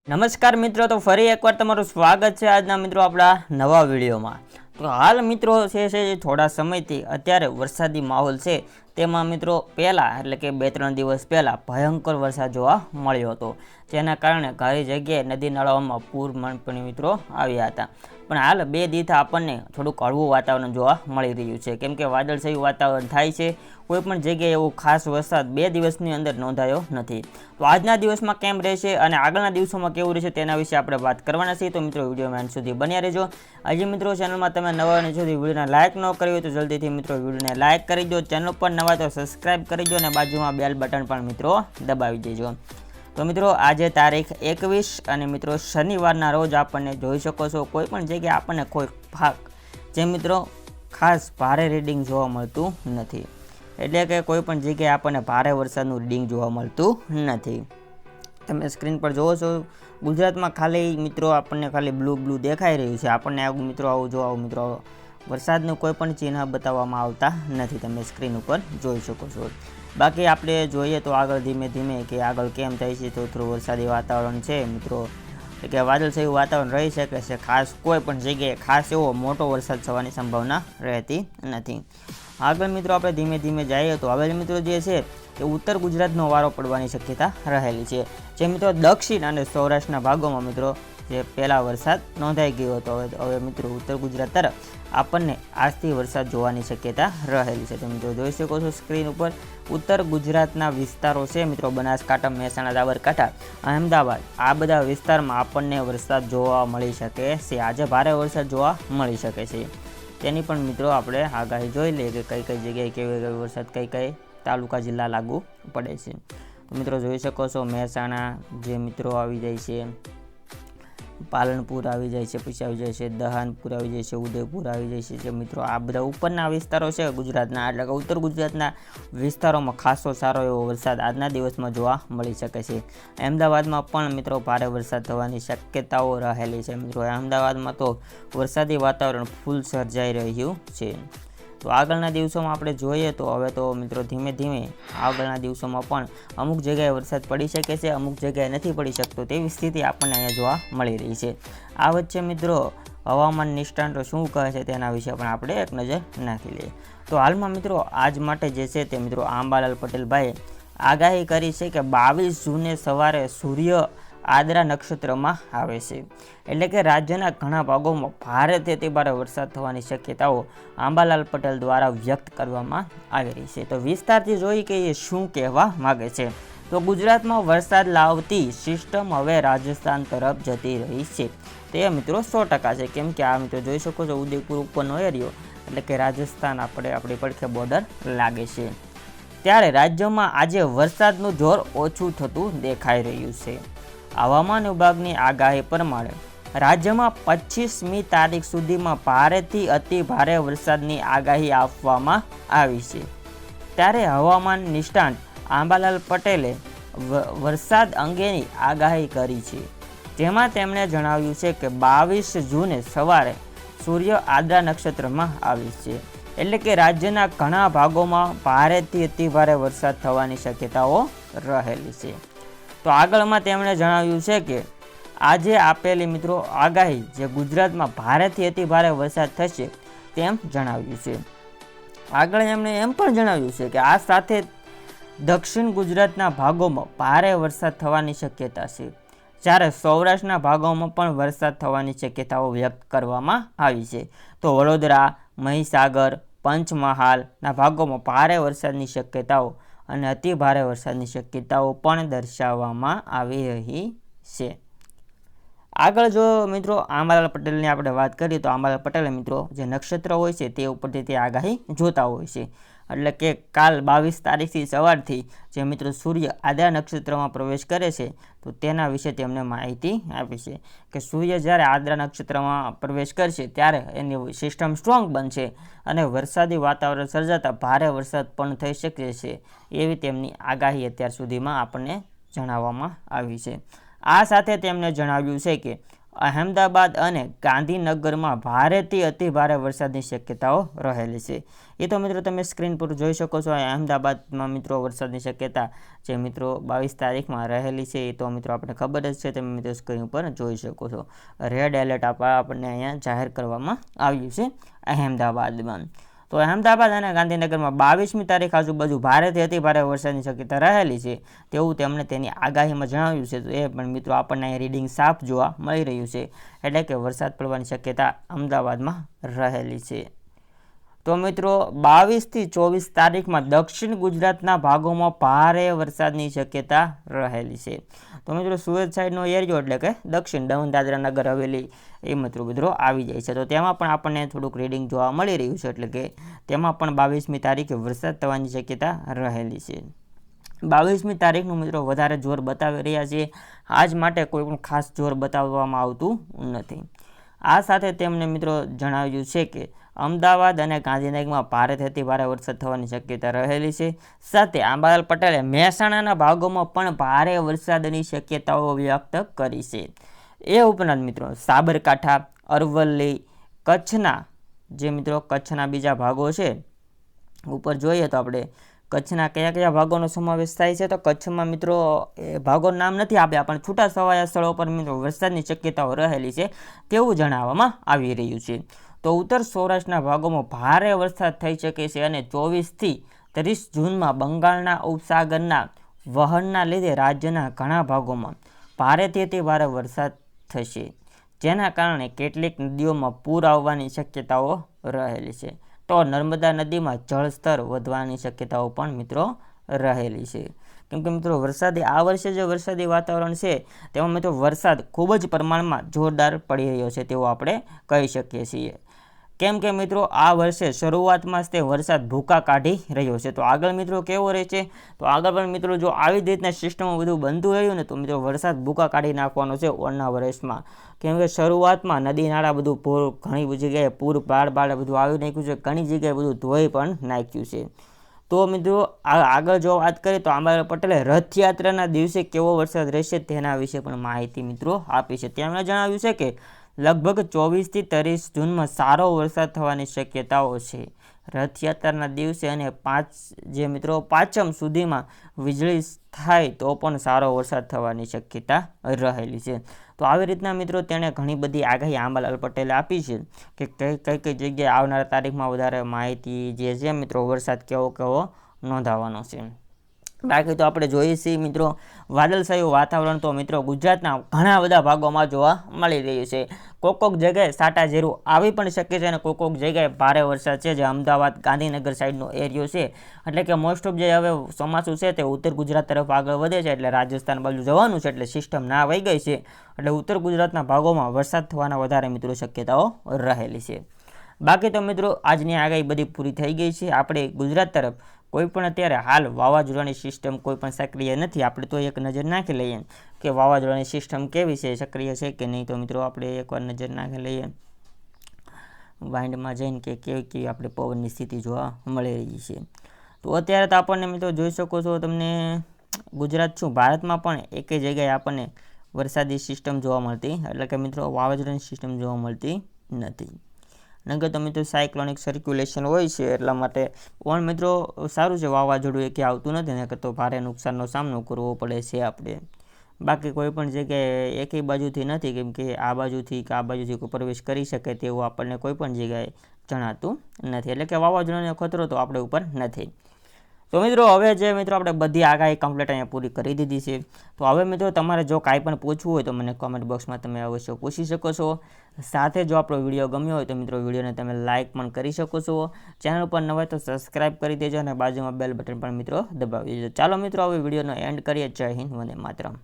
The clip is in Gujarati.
નમસ્કાર મિત્રો, તો ફરી એકવાર તમારું સ્વાગત છે આજના મિત્રો આપણા નવા વિડીયોમાં। તો હાલ મિત્રો છે થોડા સમયથી અત્યારે વરસાદી માહોલ છે તેમાં મિત્રો પહેલાં એટલે કે 2-3 દિવસ પહેલાં ભયંકર વરસાદ જોવા મળ્યો હતો, જેના કારણે ઘણી જગ્યાએ નદી નાળાઓમાં પૂર પણ મિત્રો આવ્યા હતા। પણ હાલ 2 દિવસથી આપણને થોડુંક હળવું વાતાવરણ જોવા મળી રહ્યું છે, કેમ કે વાદળછાયું વાતાવરણ થાય છે। કોઈપણ જગ્યાએ એવો ખાસ વરસાદ 2 દિવસની અંદર નોંધાયો નથી। તો આજના દિવસમાં કેમ રહેશે અને આગળના દિવસોમાં કેવું રહેશે તેના વિશે આપણે વાત કરવાના છીએ। તો મિત્રો વિડીયોમાં અંત સુધી બન્યા રહેજો। હજી મિત્રો ચેનલમાં તમે નવા અને સુધી વિડીયોને લાઇક ન કરી હોય તો જલ્દીથી મિત્રો વિડીયોને લાઇક કરી દો, ચેનલ પર નવા તો સબસ્ક્રાઇબ કરી દો અને બાજુમાં બેલ બટન પણ મિત્રો દબાવી દેજો। તો મિત્રો આજે તારીખ 21 અને મિત્રો શનિવારના રોજ આપણને જોઈ શકો છો કોઈપણ જગ્યાએ આપણને કોઈ ભાગ જે મિત્રો ખાસ ભારે રીડિંગ જોવા મળતું નથી, એટલે કે કોઈપણ જગ્યાએ આપણને ભારે વરસાદનું રીડિંગ જોવા મળતું નથી। તમે સ્ક્રીન પર જોવો છો ગુજરાતમાં ખાલી મિત્રો આપણને ખાલી બ્લુ દેખાઈ રહ્યું છે, આપણને આવું મિત્રો આવું મિત્રો વરસાદનું કોઈપણ ચિહ્ન બતાવવામાં આવતા નથી, તમે સ્ક્રીન ઉપર જોઈ શકો છો। બાકી આપણે જોઈએ તો આગળ ધીમે ધીમે કે આગળ કેમ થાય છે, તો થોડું વરસાદી વાતાવરણ છે મિત્રો, કે વાદળછાયું વાતાવરણ રહી શકે છે, ખાસ કોઈ પણ જગ્યાએ ખાસ એવો મોટો વરસાદ થવાની સંભાવના રહેતી નથી। આગળ મિત્રો આપણે ધીમે ધીમે જઈએ તો હવે મિત્રો જે છે એ ઉત્તર ગુજરાતનો વારો પડવાની શક્યતા રહેલી છે, જે મિત્રો દક્ષિણ અને સૌરાષ્ટ્રના ભાગોમાં મિત્રો જે પહેલા વરસાદ નોંધાઈ ગયો હતો, હવે મિત્રો ઉત્તર ગુજરાત તરફ આપણને આજથી વરસાદ જોવાની શક્યતા રહેલી છે। તો મિત્રો જોઈ શકો છો સ્ક્રીન ઉપર ઉત્તર ગુજરાતના વિસ્તારો છે મિત્રો, બનાસકાંઠા, મહેસાણા, સાબરકાંઠા, અમદાવાદ, આ બધા વિસ્તારમાં આપણને વરસાદ જોવા મળી શકે છે। આજે ભારે વરસાદ જોવા મળી શકે છે, તેની પણ મિત્રો આપણે આગાહી જોઈ લઈએ કે કઈ કઈ જગ્યાએ કેવી વરસાદ કઈ તાલુકા જિલ્લા લાગુ પડે છે। તો મિત્રો જોઈ શકો છો મહેસાણા જે મિત્રો આવી જાય છે, પાલનપુર આવી જાય છે, પછી આવી જાય છે દહાનપુર આવી જાય છે, ઉદયપુર આવી જાય છે, જે મિત્રો આ બધા ઉપરના વિસ્તારો છે ગુજરાતના, એટલે કે ઉત્તર ગુજરાતના વિસ્તારોમાં ખાસો સારો એવો વરસાદ આજના દિવસમાં જોવા મળી શકે છે। અમદાવાદમાં પણ મિત્રો ભારે વરસાદ થવાની શક્યતાઓ રહેલી છે મિત્રો, અમદાવાદમાં તો વરસાદી વાતાવરણ ફૂલ સર્જાઈ રહ્યું છે। તો આગળના દિવસોમાં આપણે જોઈએ તો હવે તો મિત્રો ધીમે ધીમે આગળના દિવસોમાં પણ અમુક જગ્યાએ વરસાદ પડી શકે છે, અમુક જગ્યાએ નથી પડી શકતો તેવી સ્થિતિ આપણને અહીંયા જોવા મળી રહી છે। આ વચ્ચે મિત્રો હવામાન નિષ્ણાતો શું કહે છે તેના વિશે પણ આપણે એક નજર નાખી લઈએ। તો હાલમાં મિત્રો આજ માટે જે છે તે મિત્રો આંબાલાલ પટેલભાઈએ આગાહી કરી છે કે 22 જૂને સવારે સૂર્ય આદ્રા નક્ષત્રમાં આવે છે, એટલે કે રાજ્યના ઘણા ભાગોમાં ભારેથી અતિભારે વરસાદ થવાની શક્યતાઓ આંબાલાલ પટેલ દ્વારા વ્યક્ત કરવામાં આવી રહી છે। તો વિસ્તારથી જોઈ કે એ શું કહેવા માગે છે। તો ગુજરાતમાં વરસાદ લાવતી સિસ્ટમ હવે રાજસ્થાન તરફ જતી રહી છે, તે મિત્રો 100% છે, કેમ કે આ મિત્રો જોઈ શકો છો ઉદયપુર ઉપરનો એરિયો એટલે કે રાજસ્થાન આપણી પડખે બોર્ડર લાગે છે, ત્યારે રાજ્યમાં આજે વરસાદનું જોર ઓછું થતું દેખાઈ રહ્યું છે। હવામાન વિભાગની આગાહી પ્રમાણે રાજ્યમાં 25મી તારીખ સુધીમાં ભારેથી અતિ ભારે વરસાદની આગાહી આપવામાં આવી છે, ત્યારે હવામાન નિષ્ણાત આંબાલાલ પટેલે વરસાદ અંગેની આગાહી કરી છે, જેમાં તેમણે જણાવ્યું છે કે 22 જૂને સવારે સૂર્ય આદ્રા નક્ષત્રમાં આવે છે, એટલે કે રાજ્યના ઘણા ભાગોમાં ભારેથી અતિ ભારે વરસાદ થવાની શક્યતાઓ રહેલી છે। તો આગળમાં તેમણે જણાવ્યું છે કે આજે આપેલી મિત્રો આગાહી જે ગુજરાતમાં ભારેથી અતિ ભારે વરસાદ થશે તેમ જણાવ્યું છે। આગળ એમણે એમ પણ જણાવ્યું છે કે આ સાથે દક્ષિણ ગુજરાતના ભાગોમાં ભારે વરસાદ થવાની શક્યતા છે, જ્યારે સૌરાષ્ટ્રના ભાગોમાં પણ વરસાદ થવાની શક્યતાઓ વ્યક્ત કરવામાં આવી છે। તો વડોદરા, મહીસાગર, પંચમહાલના ભાગોમાં ભારે વરસાદની શક્યતાઓ અને અતિ ભારે વરસાદની શક્યતાઓ પણ દર્શાવવામાં આવી રહી છે। આગળ જો મિત્રો આંબાલાલ પટેલની આપણે વાત કરીએ તો આંબાલાલ પટેલે મિત્રો જે નક્ષત્ર હોય છે તે ઉપરથી તે આગાહી જોતા હોય છે, એટલે કે કાલ 22 તારીખથી સવારથી જે મિત્રો સૂર્ય આદ્રા નક્ષત્રમાં પ્રવેશ કરે છે તો તેના વિશે તેમને માહિતી આપી છે કે સૂર્ય જ્યારે આદ્રા નક્ષત્રમાં પ્રવેશ કરશે ત્યારે એની સિસ્ટમ સ્ટ્રોંગ બનશે અને વરસાદી વાતાવરણ સર્જાતા ભારે વરસાદ પણ થઈ શકે છે, એવી તેમની આગાહી અત્યાર સુધીમાં આપણને જણાવવામાં આવી છે। આ સાથે તેમણે જણાવ્યું છે કે અહેમદાબાદ અને ગાંધીનગરમાં ભારેથી અતિ ભારે વરસાદની શક્યતાઓ રહેલી છે. એ તો મિત્રો તમે સ્ક્રીન પર જોઈ શકો છો. અહેમદાબાદમાં મિત્રો વરસાદની શક્યતા જે મિત્રો 22 તારીખમાં રહેલી છે એ તો મિત્રો આપણે ખબર જ છે. તમે મિત્રો સ્ક્રીન પર જોઈ શકો છો. રેડ એલર્ટ આપણને અહીંયા જાહેર કરવામાં આવ્યું છે અહેમદાબાદમાં. તો અહેમદાબાદ અને ગાંધીનગરમાં 22મી તારીખ આજુબાજુ ભારેથી અતિ ભારે વરસાદની શક્યતા રહેલી છે તેવું તેમણે તેની આગાહીમાં જણાવ્યું છે. તો એ પણ મિત્રો આપણને અહીં રીડિંગ સાફ જોવા મળી રહ્યું છે. એટલે કે વરસાદ પડવાની શક્યતા અમદાવાદમાં રહેલી છે. તો મિત્રો 22થી 24 તારીખમાં દક્ષિણ ગુજરાતના ભાગોમાં ભારે વરસાદની શક્યતા રહેલી છે. તો મિત્રો સુરત સાઈડનો એરિયો એટલે કે દક્ષિણ દમણ દાદરા નગર હવેલી એ મિત્રો આવી જાય છે. તો તેમાં પણ આપણને થોડુંક રીડિંગ જોવા મળી રહ્યું છે. એટલે કે તેમાં પણ 22મી તારીખે વરસાદ થવાની શક્યતા રહેલી છે. 22મી તારીખનું મિત્રો વધારે જોર બતાવી રહ્યા છે. આજ માટે કોઈ પણ ખાસ જોર બતાવવામાં આવતું નથી. આ સાથે તેમણે મિત્રો જણાવ્યું છે કે અમદાવાદ અને ગાંધીનગરમાં ભારેથી અતિ ભારે વરસાદ થવાની શક્યતા રહેલી છે. સાથે આંબાલાલ પટેલે મહેસાણાના ભાગોમાં પણ ભારે વરસાદની શક્યતાઓ વ્યક્ત કરી છે. એ ઉપરાંત મિત્રો સાબરકાંઠા, અરવલ્લી, કચ્છના જે મિત્રો કચ્છના બીજા ભાગો છે ઉપર જોઈએ તો આપણે કચ્છના કયા કયા ભાગોનો સમાવેશ થાય છે. તો કચ્છમાં મિત્રો એ ભાગોનું નામ નથી આપ્યા પણ છૂટા છવાયા સ્થળો પર મિત્રો વરસાદની શક્યતાઓ રહેલી છે તેવું જણાવવામાં આવી રહ્યું છે. તો ઉત્તર સૌરાષ્ટ્રના ભાગોમાં ભારે વરસાદ થઈ શકે છે અને 24થી 30 જૂનમાં બંગાળના ઉપસાગરના વહનના લીધે રાજ્યના ઘણા ભાગોમાં ભારેથી અતિ ભારે વરસાદ થશે, જેના કારણે કેટલીક નદીઓમાં પૂર આવવાની શક્યતાઓ રહેલી છે. તો નર્મદા નદીમાં જળસ્તર વધવાની શક્યતાઓ પણ મિત્રો રહેલી છે. કેમ કે મિત્રો આ વર્ષે જે વરસાદી વાતાવરણ છે તેમાં મિત્રો વરસાદ ખૂબ જ પ્રમાણમાં જોરદાર પડી રહ્યો છે તેવું આપણે કહી શકીએ છીએ. કેમ કે મિત્રો આ વર્ષે શરૂઆતમાં જ તે વરસાદ ભૂકા કાઢી રહ્યો છે. તો આગળ મિત્રો કેવો રહે છે? તો આગળ પણ મિત્રો જો આવી જ રીતના સિસ્ટમમાં બધું બનતું રહ્યું ને તો મિત્રો વરસાદ ભૂકા કાઢી નાખવાનો છે ઓળના વર્ષમાં. કેમ કે શરૂઆતમાં નદી નાળા બધું પૂર ઘણી જગ્યાએ પૂર બાળ બધું આવી નાખ્યું છે. ઘણી જગ્યાએ બધું ધોઈ પણ નાખ્યું છે. તો મિત્રો આગળ જો વાત કરીએ તો આંબાલાલ પટેલે રથયાત્રાના દિવસે કેવો વરસાદ રહેશે તેના વિશે પણ માહિતી મિત્રો આપી છે. તેમણે જણાવ્યું છે કે લગભગ 24થી 30 જૂનમાં સારો વરસાદ થવાની શક્યતાઓ છે. રથયાત્રાના દિવસે અને પાંચમ સુધીમાં વીજળી થાય તો પણ સારો વરસાદ થવાની શક્યતા રહેલી છે. તો આવી રીતના મિત્રો તેણે ઘણી બધી આગાહી આંબાલાલ પટેલે આપી છે કે કઈ જગ્યાએ આવનારા તારીખમાં વધારે માહિતી જે છે મિત્રો વરસાદ કેવો નોંધાવાનો છે. બાકી તો આપણે જોઈએ છીએ મિત્રો વાદળછાયું વાતાવરણ તો મિત્રો ગુજરાતના ઘણા બધા ભાગોમાં જોવા મળી રહ્યું છે. કોઈક જગ્યાએ સાટા ઝેરું આવી પણ શકે છે અને કોઈક જગ્યાએ ભારે વરસાદ છે જે અમદાવાદ ગાંધીનગર સાઈડનો એરિયો છે. એટલે કે મોસ્ટ ઓફ જે હવે ચોમાસું છે તે ઉત્તર ગુજરાત તરફ આગળ વધે છે એટલે રાજસ્થાન બાજુ જવાનું છે એટલે સિસ્ટમ ના વહી ગઈ છે એટલે ઉત્તર ગુજરાતના ભાગોમાં વરસાદ થવાના વધારે મિત્રો શક્યતાઓ રહેલી છે. બાકી તો મિત્રો આજની આગાહી બધી પૂરી થઈ ગઈ છે. આપણે ગુજરાત તરફ કોઈ પણ અત્યારે હાલ વાવાઝોડાની સિસ્ટમ કોઈ પણ સક્રિય નથી. આપણે તો એક નજર નાખી લઈએ કે વાવાઝોડાની સિસ્ટમ કેવી છે, સક્રિય છે કે નહીં. તો મિત્રો આપણે એકવાર નજર નાખી લઈએ વાઇન્ડમાં જઈને કે કેવી આપણે પવનની સ્થિતિ જોવા મળી રહી છે. તો અત્યારે તો આપણને મિત્રો જોઈ શકો છો તમને ગુજરાત ભારતમાં પણ એક જગ્યાએ આપણને વરસાદી સિસ્ટમ જોવા મળતી એટલે કે મિત્રો વાવાઝોડાની સિસ્ટમ જોવા મળતી નથી. નગર તો મિત્રો સાયક્લોનિક સર્ક્યુલેશન હોય છે એટલા માટે પણ મિત્રો સારું છે વાવાઝોડું એ ક્યાં આવતું નથી નકર તો ભારે નુકસાનનો સામનો કરવો પડે છે આપણે. બાકી કોઈ પણ જગ્યાએ એકેય બાજુથી નથી કેમ કે આ બાજુથી કે આ બાજુથી કોઈ પ્રવેશ કરી શકે તેવું આપણને કોઈ પણ જગ્યાએ જણાતું નથી. એટલે કે વાવાઝોડાનો ખતરો તો આપણે ઉપર નથી. તો મિત્રો હવે જે મિત્રો આપણે બધી આગાહી કમ્પ્લીટ અહીંયા પૂરી કરી દીધી છે. તો હવે મિત્રો તમારે જો કાંઈ પણ પૂછવું હોય તો મને કોમેન્ટ બોક્સમાં તમે અવશ્ય પૂછી શકો છો. સાથે જો આપણો વિડીયો ગમ્યો હોય તો મિત્રો વિડીયોને તમે લાઇક પણ કરી શકો છો. ચેનલ પર નવા હોય તો સબસ્ક્રાઈબ કરી દેજો અને બાજુમાં બેલ બટન પણ મિત્રો દબાવી દેજો. ચાલો મિત્રો હવે વિડીયોનો એન્ડ કરીએ. જય હિન્દ, વંદે માતરમ.